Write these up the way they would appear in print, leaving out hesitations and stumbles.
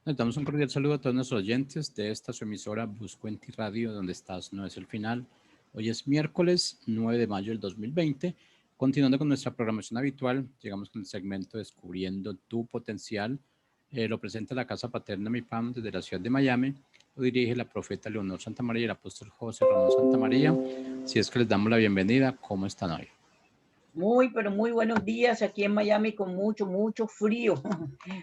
Les damos un cordial saludo a todos nuestros oyentes de esta su emisora Buscuenti Radio, donde estás no es el final. Hoy es miércoles 9 de mayo del 2020. Continuando con nuestra programación habitual, llegamos con el segmento Descubriendo tu Potencial. Lo presenta la Casa Paterna MIPAM desde la ciudad de Miami. Lo dirige la profeta Leonor Santamaría y el apóstol José Ramón Santamaría. Si es que les damos la bienvenida, ¿cómo están hoy? Muy, pero muy buenos días aquí en Miami con mucho, mucho frío,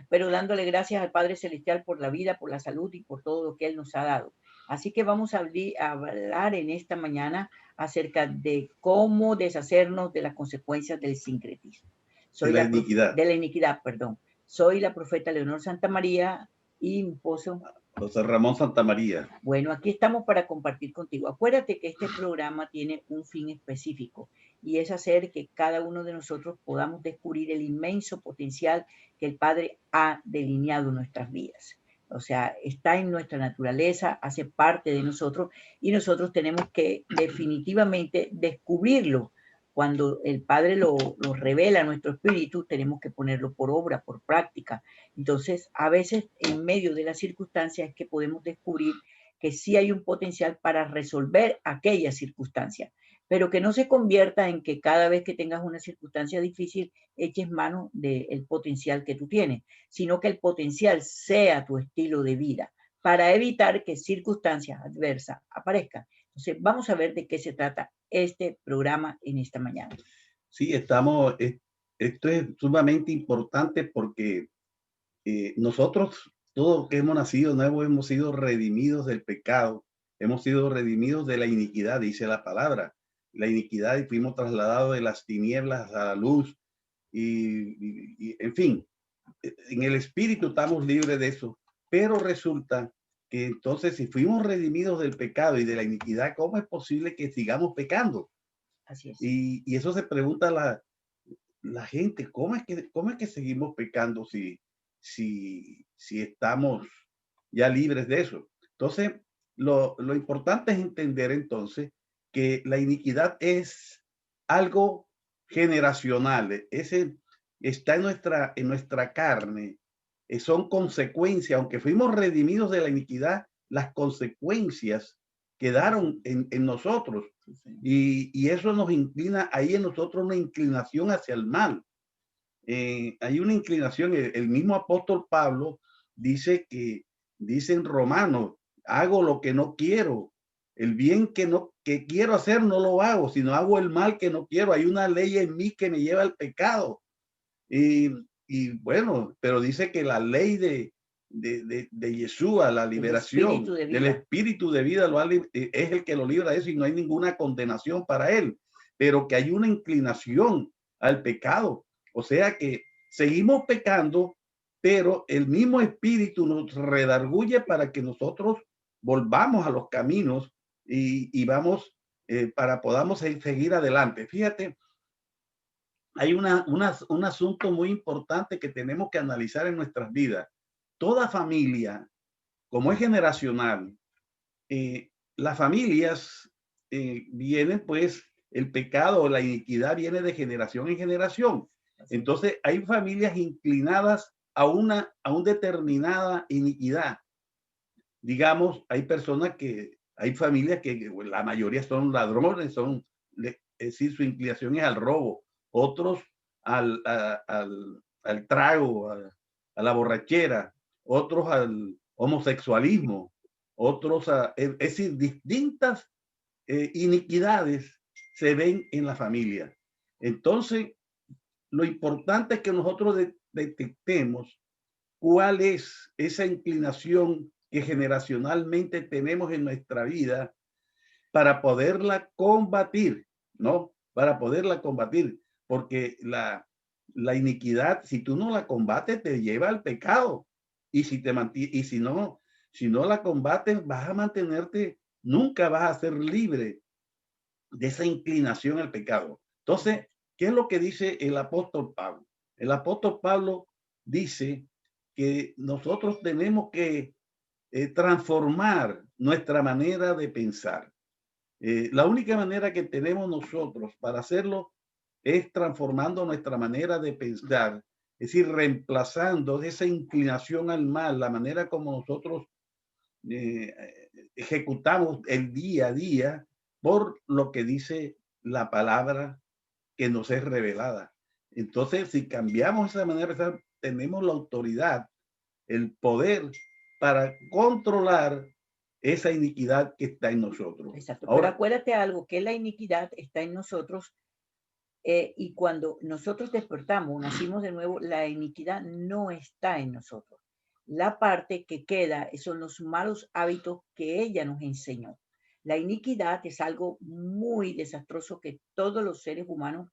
pero dándole gracias al Padre Celestial por la vida, por la salud y por todo lo que Él nos ha dado. Así que vamos a hablar en esta mañana acerca de cómo deshacernos de las consecuencias del sincretismo. De la iniquidad. De la iniquidad, perdón. Soy la profeta Leonor Santamaría y mi esposo José Ramón Santamaría. Bueno, aquí estamos para compartir contigo. Acuérdate que este programa tiene un fin específico y es hacer que cada uno de nosotros podamos descubrir el inmenso potencial que el Padre ha delineado en nuestras vidas. O sea, está en nuestra naturaleza, hace parte de nosotros y nosotros tenemos que definitivamente descubrirlo. Cuando el Padre lo revela a nuestro espíritu, tenemos que ponerlo por obra, por práctica. Entonces, a veces en medio de las circunstancias es que podemos descubrir que sí hay un potencial para resolver aquella circunstancia, pero que no se convierta en que cada vez que tengas una circunstancia difícil eches mano del potencial que tú tienes, sino que el potencial sea tu estilo de vida para evitar que circunstancias adversas aparezcan. Entonces, vamos a ver de qué se trata este programa en esta mañana. Sí, esto es sumamente importante porque nosotros, todos que hemos nacido nuevos, hemos sido redimidos del pecado, hemos sido redimidos de la iniquidad, dice la palabra. La iniquidad y fuimos trasladados de las tinieblas a la luz en fin, en el espíritu estamos libres de eso, pero resulta que entonces si fuimos redimidos del pecado y de la iniquidad, ¿cómo es posible que sigamos pecando? Así es. Y eso se pregunta la gente, ¿cómo es que seguimos pecando si estamos ya libres de eso? Entonces, lo importante es entender entonces que la iniquidad es algo generacional, está en nuestra carne, son consecuencias, aunque fuimos redimidos de la iniquidad, las consecuencias quedaron en nosotros. Y eso nos inclina, hay en nosotros una inclinación hacia el mal. Hay una inclinación, el mismo apóstol Pablo dice en Romanos, hago lo que no quiero, el bien que quiero hacer no lo hago, sino hago el mal que no quiero. Hay una ley en mí que me lleva al pecado. Y bueno, pero dice que la ley de Yeshua, la liberación del espíritu de vida es el que lo libra de eso y no hay ninguna condenación para él, pero que hay una inclinación al pecado. O sea que seguimos pecando, pero el mismo espíritu nos redarguye para que nosotros volvamos a los caminos y vamos para podamos seguir adelante. Fíjate, hay un asunto muy importante que tenemos que analizar en nuestras vidas. Toda familia, como es generacional, las familias vienen, pues, el pecado o la iniquidad viene de generación en generación. Entonces, hay familias inclinadas a una determinada iniquidad. Digamos, hay familias que la mayoría son ladrones, es decir, su inclinación es al robo, otros al trago, a la borrachera, otros al homosexualismo, otros es decir, distintas iniquidades se ven en la familia. Entonces, lo importante es que nosotros detectemos cuál es esa inclinación que generacionalmente tenemos en nuestra vida para poderla combatir, ¿no? Para poderla combatir, porque la iniquidad, si tú no la combates, te lleva al pecado. Y si no la combates, vas a mantenerte, nunca vas a ser libre de esa inclinación al pecado. Entonces, ¿qué es lo que dice el apóstol Pablo? El apóstol Pablo dice que nosotros tenemos que transformar nuestra manera de pensar. La única manera que tenemos nosotros para hacerlo es transformando nuestra manera de pensar Es decir, reemplazando esa inclinación al mal, la manera como nosotros ejecutamos el día a día por lo que dice la palabra que nos es revelada. Entonces, si cambiamos esa manera de pensar, tenemos la autoridad, el poder para controlar esa iniquidad que está en nosotros. Exacto. Ahora, pero acuérdate algo, que la iniquidad está en nosotros y cuando nosotros despertamos, nacimos de nuevo, la iniquidad no está en nosotros. La parte que queda son los malos hábitos que ella nos enseñó. La iniquidad es algo muy desastroso que todos los seres humanos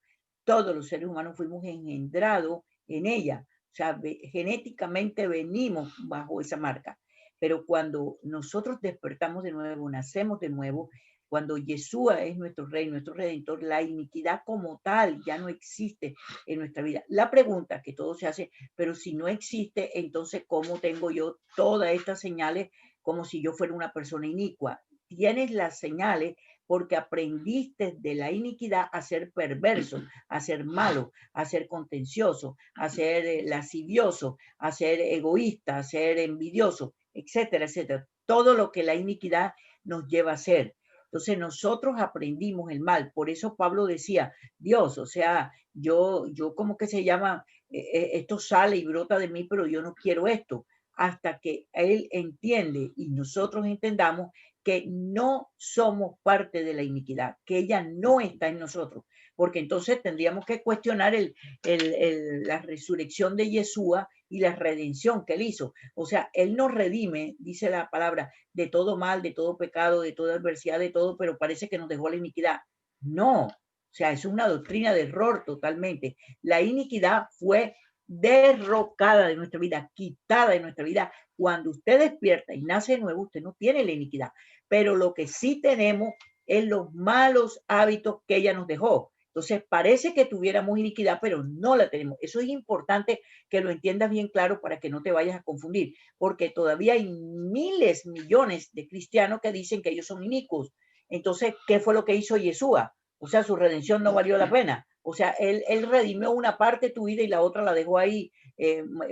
fuimos engendrados en ella. O sea, genéticamente venimos bajo esa marca. Pero cuando nosotros despertamos de nuevo, nacemos de nuevo, cuando Yeshua es nuestro rey, nuestro redentor, la iniquidad como tal ya no existe en nuestra vida. La pregunta que todo se hace, pero si no existe, entonces ¿cómo tengo yo todas estas señales como si yo fuera una persona inicua? Tienes las señales porque aprendiste de la iniquidad a ser perverso, a ser malo, a ser contencioso, a ser lascivioso, a ser egoísta, a ser envidioso, etcétera, etcétera. Todo lo que la iniquidad nos lleva a hacer. Entonces nosotros aprendimos el mal. Por eso Pablo decía, Dios, o sea, yo como que se llama, esto sale y brota de mí, pero yo no quiero esto. Hasta que él entiende y nosotros entendamos que no somos parte de la iniquidad, que ella no está en nosotros, porque entonces tendríamos que cuestionar la resurrección de Yeshua y la redención que él hizo. O sea, él nos redime, dice la palabra, de todo mal, de todo pecado, de toda adversidad, de todo, pero parece que nos dejó la iniquidad. No, o sea, es una doctrina de error totalmente. La iniquidad fue derrocada de nuestra vida, quitada de nuestra vida. Cuando usted despierta y nace de nuevo, usted no tiene la iniquidad, pero lo que sí tenemos es los malos hábitos que ella nos dejó. Entonces parece que tuviéramos iniquidad, pero no la tenemos. Eso es importante que lo entiendas bien claro para que no te vayas a confundir, porque todavía hay miles, millones de cristianos que dicen que ellos son inicuos. Entonces, ¿qué fue lo que hizo Yeshua? O sea, su redención no valió la pena. O sea, él redimió una parte de tu vida y la otra la dejó ahí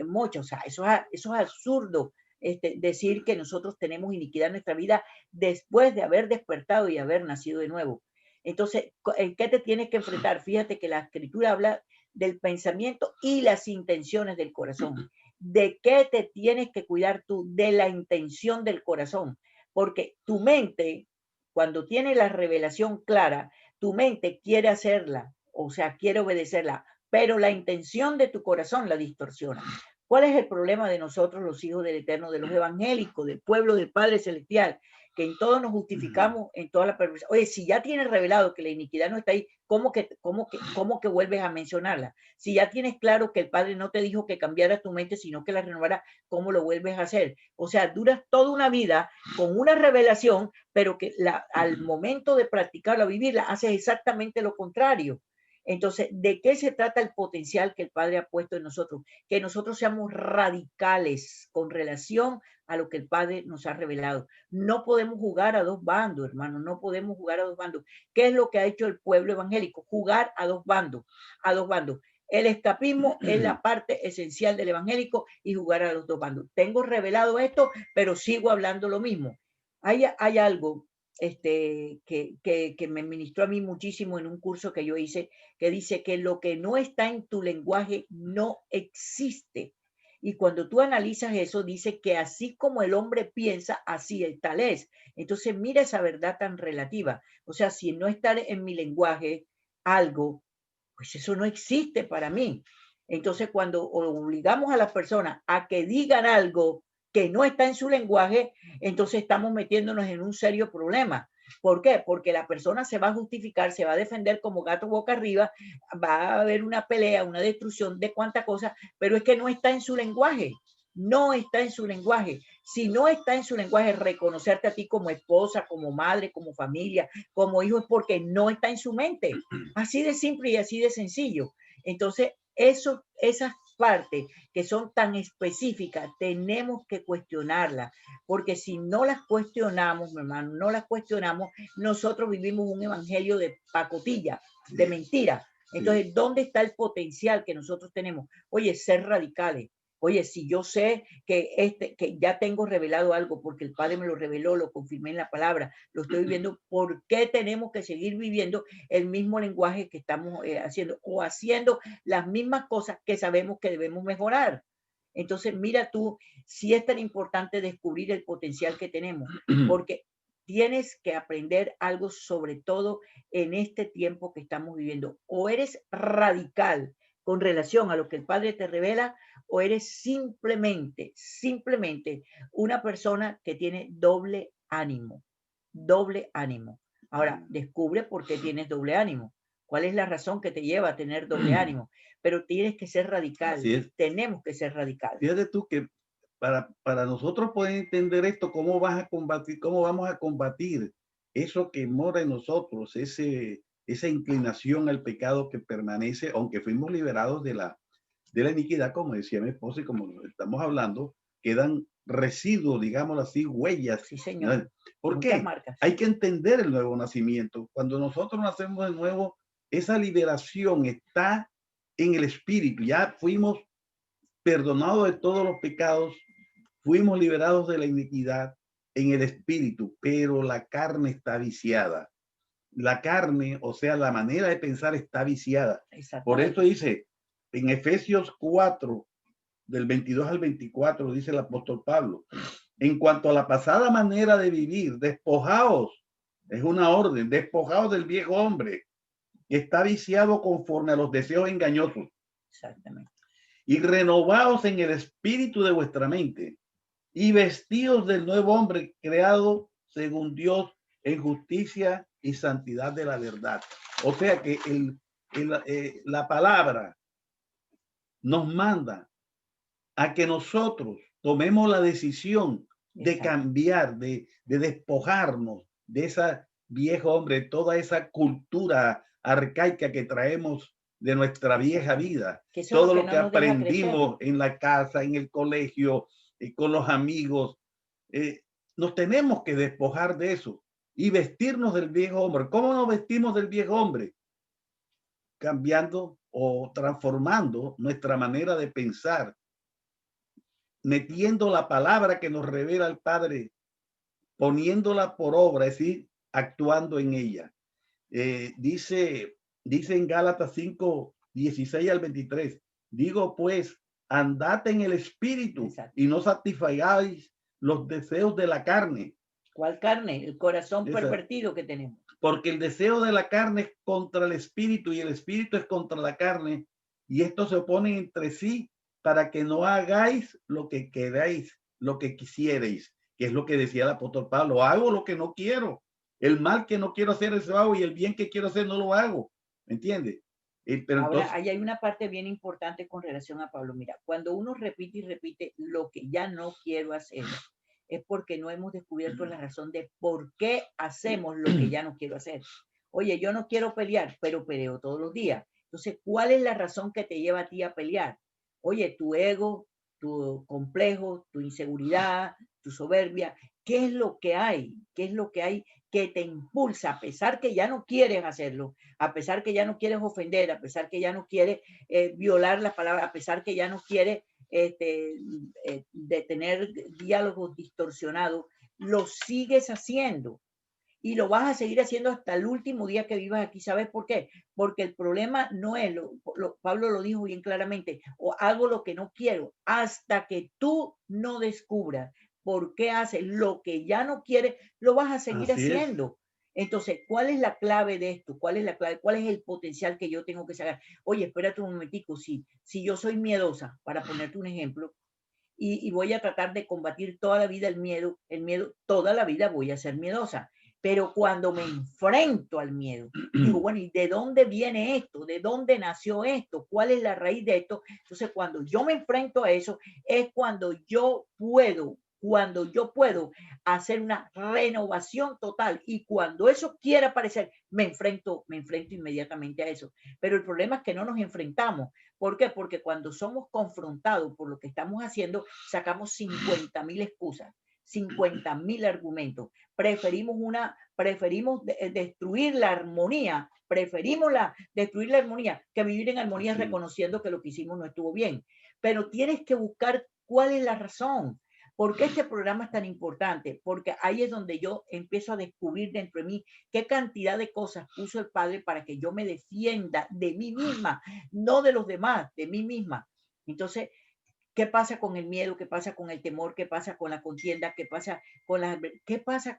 mocha. O sea, eso es absurdo. Decir que nosotros tenemos iniquidad en nuestra vida después de haber despertado y haber nacido de nuevo. Entonces, ¿en qué te tienes que enfrentar? Fíjate que la escritura habla del pensamiento y las intenciones del corazón. ¿De qué te tienes que cuidar tú? De la intención del corazón. Porque tu mente, cuando tiene la revelación clara, tu mente quiere hacerla, o sea, quiere obedecerla, pero la intención de tu corazón la distorsiona. ¿Cuál es el problema de nosotros, los hijos del Eterno, de los evangélicos, del pueblo del Padre Celestial? Que en todo nos justificamos, en toda la perversión. Oye, si ya tienes revelado que la iniquidad no está ahí, ¿cómo que vuelves a mencionarla? Si ya tienes claro que el Padre no te dijo que cambiaras tu mente, sino que la renovara, ¿cómo lo vuelves a hacer? O sea, duras toda una vida con una revelación, pero que al momento de practicarla, vivirla, haces exactamente lo contrario. Entonces, ¿de qué se trata el potencial que el Padre ha puesto en nosotros? Que nosotros seamos radicales con relación a lo que el Padre nos ha revelado. No podemos jugar a dos bandos, hermano, no podemos jugar a dos bandos. ¿Qué es lo que ha hecho el pueblo evangélico? Jugar a dos bandos, a dos bandos. El escapismo es la parte esencial del evangélico y jugar a los dos bandos. Tengo revelado esto, pero sigo hablando lo mismo. Hay algo que me ministró a mí muchísimo en un curso que yo hice, que dice que lo que no está en tu lenguaje no existe. Y cuando tú analizas eso, dice que así como el hombre piensa, así tal es. Entonces, mira esa verdad tan relativa. O sea, si no está en mi lenguaje algo, pues eso no existe para mí. Entonces, cuando obligamos a las personas a que digan algo que no está en su lenguaje, entonces estamos metiéndonos en un serio problema. ¿Por qué? Porque la persona se va a justificar, se va a defender como gato boca arriba, va a haber una pelea, una destrucción de cuánta cosa, pero es que no está en su lenguaje. No está en su lenguaje. Si no está en su lenguaje, reconocerte a ti como esposa, como madre, como familia, como hijo, es porque no está en su mente. Así de simple y así de sencillo. Entonces, esas partes que son tan específicas, tenemos que cuestionarlas, porque si no las cuestionamos, mi hermano, no las cuestionamos, nosotros vivimos un evangelio de pacotilla, de mentira. Entonces, ¿dónde está el potencial que nosotros tenemos? Oye, ser radicales. Oye, si yo sé que ya tengo revelado algo porque el Padre me lo reveló, lo confirmé en la palabra, lo estoy viviendo, ¿por qué tenemos que seguir viviendo el mismo lenguaje que estamos haciendo o haciendo las mismas cosas que sabemos que debemos mejorar? Entonces, mira tú, si es tan importante descubrir el potencial que tenemos, porque tienes que aprender algo sobre todo en este tiempo que estamos viviendo. O eres radical con relación a lo que el Padre te revela, o eres simplemente una persona que tiene doble ánimo. Doble ánimo. Ahora, descubre por qué tienes doble ánimo. ¿Cuál es la razón que te lleva a tener doble ánimo? Pero tienes que ser radical. Tenemos que ser radicales. Fíjate tú que para nosotros poder entender esto, ¿cómo vamos a combatir eso que mora en nosotros, esa inclinación al pecado que permanece, aunque fuimos liberados de la iniquidad, como decía mi esposa y como estamos hablando, quedan residuos, digámoslo así, huellas. Sí, señor. ¿Por qué? Marcas. Hay que entender el nuevo nacimiento. Cuando nosotros nacemos de nuevo, esa liberación está en el espíritu. Ya fuimos perdonados de todos los pecados, fuimos liberados de la iniquidad en el espíritu, pero la carne está viciada. La carne, o sea, la manera de pensar está viciada. Por eso dice, en Efesios 4, del 22 al 24, dice el apóstol Pablo, en cuanto a la pasada manera de vivir, despojaos, es una orden, despojaos del viejo hombre, que está viciado conforme a los deseos engañosos. Exactamente. Y renovaos en el espíritu de vuestra mente, y vestidos del nuevo hombre creado según Dios en justicia y santidad de la verdad. O sea que la palabra nos manda a que nosotros tomemos la decisión de cambiar, de despojarnos de ese viejo hombre, toda esa cultura arcaica que traemos de nuestra vieja vida, todo lo que aprendimos en la casa, en el colegio, con los amigos. Nos tenemos que despojar de eso y vestirnos del viejo hombre. ¿Cómo nos vestimos del viejo hombre? Cambiando o transformando nuestra manera de pensar, metiendo la palabra que nos revela el Padre, poniéndola por obra, es decir, actuando en ella. Dice en Gálatas 5, 16 al 23, digo pues, andad en el espíritu y no satisfagáis los deseos de la carne. ¿Cuál carne? El corazón pervertido que tenemos. Porque el deseo de la carne es contra el espíritu y el espíritu es contra la carne, y estos se oponen entre sí para que no hagáis lo que queráis, lo que quisierais, que es lo que decía el apóstol Pablo, hago lo que no quiero, el mal que no quiero hacer eso hago y el bien que quiero hacer no lo hago, ¿me entiendes? Pero ahora, entonces, ahí hay una parte bien importante con relación a Pablo. Mira, cuando uno repite y repite lo que ya no quiero hacer, es porque no hemos descubierto la razón de por qué hacemos lo que ya no quiero hacer. Oye, yo no quiero pelear, pero peleo todos los días. Entonces, ¿cuál es la razón que te lleva a ti a pelear? Oye, tu ego, tu complejo, tu inseguridad, tu soberbia, ¿qué es lo que hay? ¿Qué es lo que hay que te impulsa, a pesar que ya no quieres hacerlo, a pesar que ya no quieres ofender, a pesar que ya no quieres violar la palabra, a pesar que ya no quieres de tener diálogos distorsionados, lo sigues haciendo y lo vas a seguir haciendo hasta el último día que vivas aquí? ¿Sabes por qué? Porque el problema no es, Pablo lo dijo bien claramente, o hago lo que no quiero, hasta que tú no descubras por qué haces lo que ya no quieres, lo vas a seguir haciendo. Entonces, ¿cuál es la clave de esto? ¿Cuál es la clave? ¿Cuál es el potencial que yo tengo que sacar? Oye, espérate un momentico, si yo soy miedosa, para ponerte un ejemplo, y voy a tratar de combatir toda la vida el miedo, toda la vida voy a ser miedosa. Pero cuando me enfrento al miedo, digo, bueno, ¿y de dónde viene esto? ¿De dónde nació esto? ¿Cuál es la raíz de esto? Entonces, cuando yo me enfrento a eso, es cuando yo puedo hacer una renovación total, y cuando eso quiera aparecer, me enfrento inmediatamente a eso. Pero el problema es que no nos enfrentamos. ¿Por qué? Porque cuando somos confrontados por lo que estamos haciendo, sacamos 50,000 excusas. 50.000 argumentos. Preferimos destruir la armonía, destruir la armonía que vivir en armonía reconociendo que lo que hicimos no estuvo bien. Pero tienes que buscar cuál es la razón. ¿Por qué este programa es tan importante? Porque ahí es donde yo empiezo a descubrir dentro de mí qué cantidad de cosas puso el Padre para que yo me defienda de mí misma, no de los demás, de mí misma. Entonces, ¿qué pasa con el miedo? ¿Qué pasa con el temor? ¿Qué pasa con la contienda? ¿Qué pasa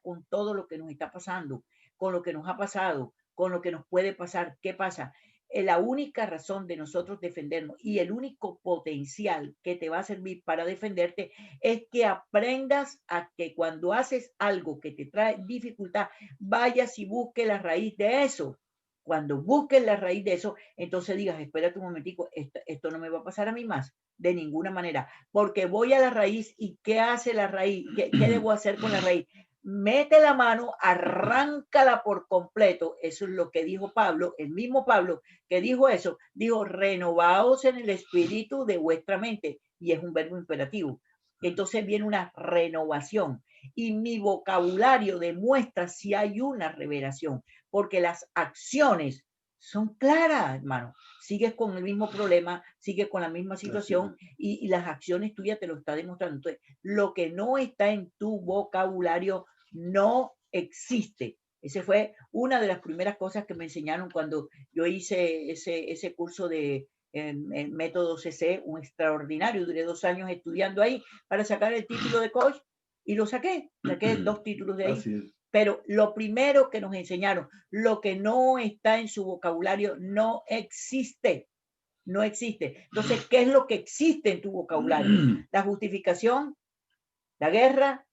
con todo lo que nos está pasando? Con lo que nos ha pasado, con lo que nos puede pasar. ¿Qué pasa? La única razón de nosotros defendernos y el único potencial que te va a servir para defenderte es que aprendas a que cuando haces algo que te trae dificultad, vayas y busques la raíz de eso. Cuando busques la raíz de eso, entonces digas, espérate un momentico, esto no me va a pasar a mí más, de ninguna manera, porque voy a la raíz. ¿Y qué hace la raíz? ¿Qué debo hacer con la raíz? Mete la mano, arráncala por completo. Eso es lo que dijo Pablo, el mismo Pablo que dijo eso, dijo, renovaos en el espíritu de vuestra mente, y es un verbo imperativo. Entonces viene una renovación y mi vocabulario demuestra si hay una revelación, porque las acciones son claras, hermano. Sigues con el mismo problema, sigues con la misma situación y las acciones tuyas te lo están demostrando. Entonces, lo que no está en tu vocabulario no existe. Esa fue una de las primeras cosas que me enseñaron cuando yo hice ese curso de el método CC, un extraordinario. Duré 2 años estudiando ahí para sacar el título de coach y lo saqué 2 títulos de ahí. Pero lo primero que nos enseñaron, lo que no está en su vocabulario no existe. No existe. Entonces, ¿qué es lo que existe en tu vocabulario? La justificación, la guerra,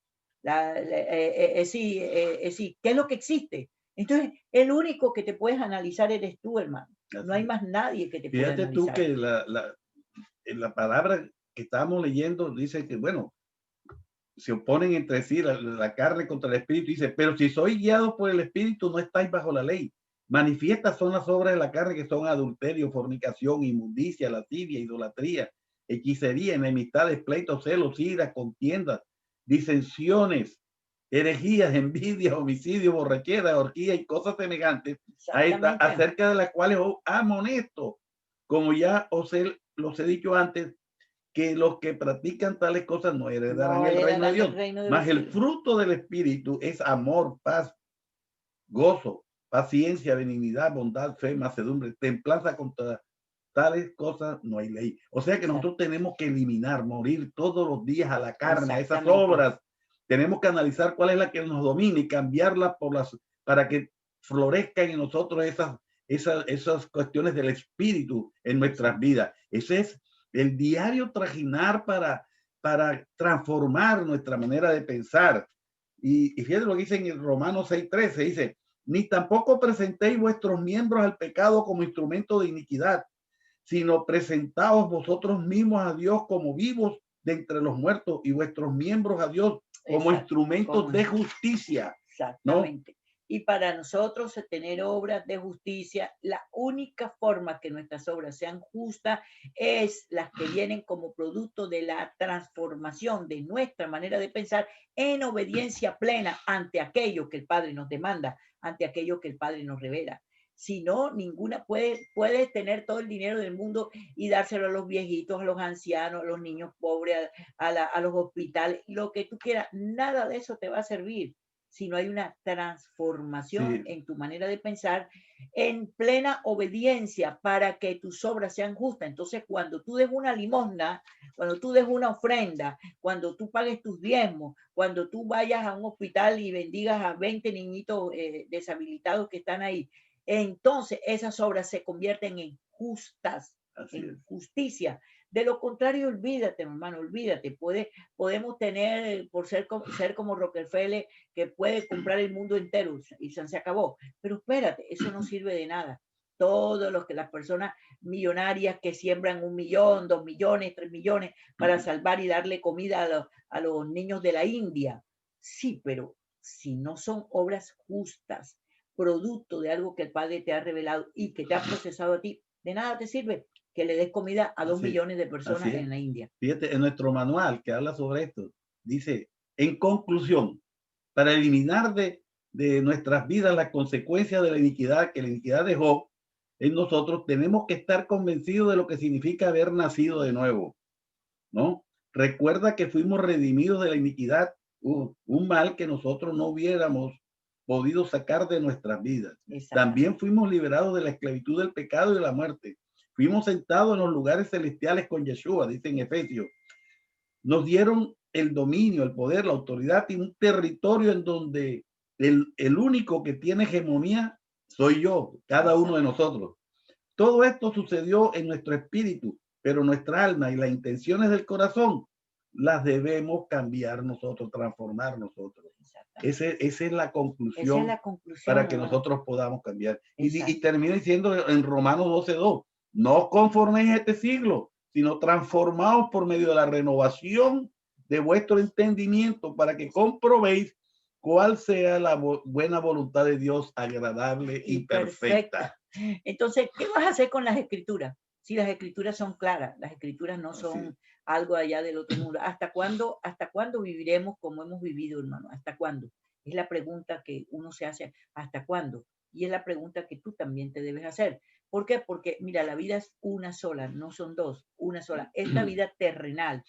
sí, ¿qué es lo que existe? Entonces, el único que te puedes analizar eres tú, hermano. No hay más nadie que te pueda analizar. Fíjate tú que la palabra que estamos leyendo dice que, bueno, se oponen entre sí la carne contra el espíritu. Dice, pero si sois guiados por el espíritu, no estáis bajo la ley. Manifiestas son las obras de la carne, que son adulterio, fornicación, inmundicia, lascivia, idolatría, hechicería, enemistades, pleitos, celos, ira, contiendas, disensiones, herejías, envidia, homicidio, borrachera, orgía y cosas semejantes, a esta, acerca de las cuales os amonesto, como ya los he dicho antes, que los que practican tales cosas no heredarán el reino de Dios. Mas el fruto del Espíritu es amor, paz, gozo, paciencia, benignidad, bondad, fe, mansedumbre, templanza. Contra tales cosas no hay ley. O sea que nosotros tenemos que eliminar, morir todos los días a la carne, a esas obras. Tenemos que analizar cuál es la que nos domina y cambiarla para que florezcan en nosotros esas cuestiones del espíritu en nuestras vidas. Ese es el diario trajinar para transformar nuestra manera de pensar. Y fíjate lo que dice en Romanos 6:13, dice, ni tampoco presentéis vuestros miembros al pecado como instrumento de iniquidad, sino presentaos vosotros mismos a Dios como vivos de entre los muertos y vuestros miembros a Dios como instrumentos de justicia. Exactamente. ¿No? Y para nosotros tener obras de justicia, la única forma que nuestras obras sean justas es las que vienen como producto de la transformación de nuestra manera de pensar en obediencia plena ante aquello que el Padre nos demanda, ante aquello que el Padre nos revela. Si no, ninguna puede tener todo el dinero del mundo y dárselo a los viejitos, a los ancianos, a los niños pobres, a los hospitales, lo que tú quieras. Nada de eso te va a servir si no hay una transformación en tu manera de pensar en plena obediencia para que tus obras sean justas. Entonces, cuando tú des una limosna, cuando tú des una ofrenda, cuando tú pagues tus diezmos, cuando tú vayas a un hospital y bendigas a 20 niñitos deshabilitados que están ahí, entonces esas obras se convierten en justas, en justicia. De lo contrario, olvídate, hermano, olvídate. Podemos tener, por ser como Rockefeller, que puede comprar el mundo entero y se acabó. Pero espérate, eso no sirve de nada. Todos las personas millonarias que siembran 1 millón, 2 millones, 3 millones para salvar y darle comida a los niños de la India. Sí, pero si no son obras justas, producto de algo que el Padre te ha revelado y que te ha procesado a ti, de nada te sirve que le des comida a 2 millones de personas en la India. Fíjate, en nuestro manual que habla sobre esto, dice, En conclusión, para eliminar de nuestras vidas las consecuencias de la iniquidad que la iniquidad dejó en nosotros, tenemos que estar convencidos de lo que significa haber nacido de nuevo, ¿no? Recuerda que fuimos redimidos de la iniquidad, un mal que nosotros no hubiéramos podido sacar de nuestras vidas. También fuimos liberados de la esclavitud del pecado y de la muerte. Fuimos sentados en los lugares celestiales con Yeshua, dice en Efesios. Nos dieron el dominio, el poder, la autoridad y un territorio en donde el único que tiene hegemonía soy yo, cada uno de nosotros. Todo esto sucedió en nuestro espíritu, pero nuestra alma y las intenciones del corazón las debemos cambiar nosotros, transformar nosotros. Esa es la conclusión, para que nosotros podamos cambiar. Y termina diciendo en Romanos 12:2, no os conforméis a este siglo, sino transformaos por medio de la renovación de vuestro entendimiento para que comprobéis cuál sea la buena voluntad de Dios, agradable y perfecta. Entonces, ¿qué vas a hacer con las escrituras? Si las escrituras son claras, las escrituras no son algo allá del otro mundo. ¿Hasta cuándo viviremos como hemos vivido, hermano? ¿Hasta cuándo? Es la pregunta que uno se hace, ¿hasta cuándo? Y es la pregunta que tú también te debes hacer. ¿Por qué? Porque, mira, la vida es una sola, no son dos, una sola. Esta vida terrenal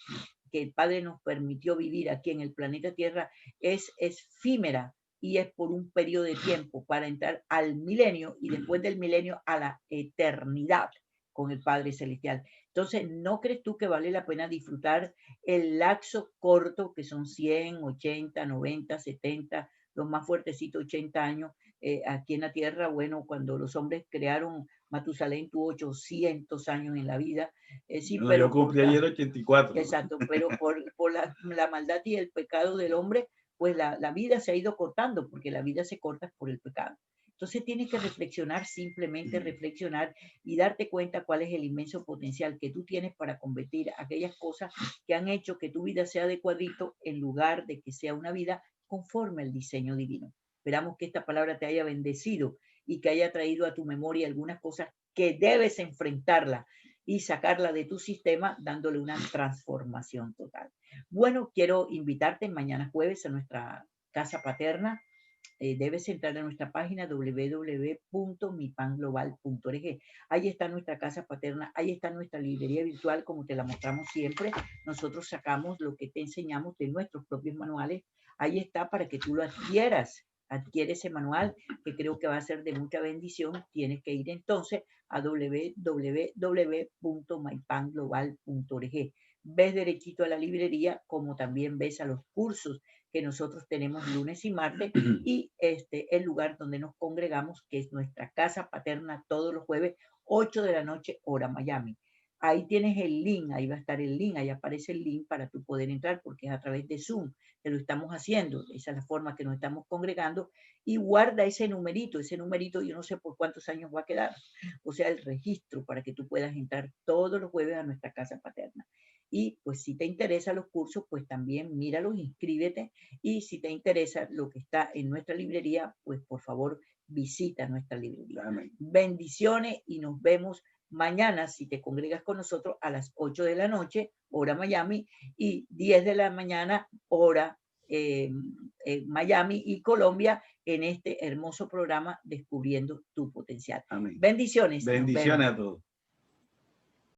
que el Padre nos permitió vivir aquí en el planeta Tierra es efímera y es por un periodo de tiempo para entrar al milenio y después del milenio a la eternidad con el Padre Celestial. Entonces, ¿no crees tú que vale la pena disfrutar el lapso corto, que son 100, 80, 90, 70, los más fuertecitos 80 años aquí en la Tierra? Bueno, cuando los hombres crearon Matusalén tuvo 800 años en la vida. Sí, no, pero yo cumplí ayer 84. Exacto, pero por la maldad y el pecado del hombre, pues la vida se ha ido cortando, porque la vida se corta por el pecado. Entonces tienes que reflexionar, simplemente reflexionar y darte cuenta cuál es el inmenso potencial que tú tienes para convertir aquellas cosas que han hecho que tu vida sea de cuadrito en lugar de que sea una vida conforme al diseño divino. Esperamos que esta palabra te haya bendecido y que haya traído a tu memoria algunas cosas que debes enfrentarla y sacarla de tu sistema dándole una transformación total. Bueno, quiero invitarte mañana jueves a nuestra casa paterna. Debes entrar a nuestra página www.mipanglobal.org. Ahí está nuestra casa paterna, ahí está nuestra librería virtual como te la mostramos siempre. Nosotros sacamos lo que te enseñamos de nuestros propios manuales. Ahí está para que tú lo adquieras. Adquiere ese manual que creo que va a ser de mucha bendición. Tienes que ir entonces a www.mypanglobal.org. Ves derechito a la librería, como también ves a los cursos que nosotros tenemos lunes y martes, y el lugar donde nos congregamos, que es nuestra casa paterna todos los jueves, 8 de la noche, hora Miami. Ahí tienes el link, ahí va a estar el link, ahí aparece el link para tú poder entrar, porque es a través de Zoom que lo estamos haciendo. Esa es la forma que nos estamos congregando. Y guarda ese numerito yo no sé por cuántos años va a quedar. O sea, el registro para que tú puedas entrar todos los jueves a nuestra casa paterna. Y pues si te interesan los cursos, pues también míralos, inscríbete. Y si te interesa lo que está en nuestra librería, pues por favor visita nuestra librería. Amén. Bendiciones y nos vemos mañana si te congregas con nosotros a las 8 de la noche, hora Miami, y 10 de la mañana, hora Miami y Colombia, en este hermoso programa Descubriendo tu Potencial. Amén. Bendiciones. Bendiciones a todos.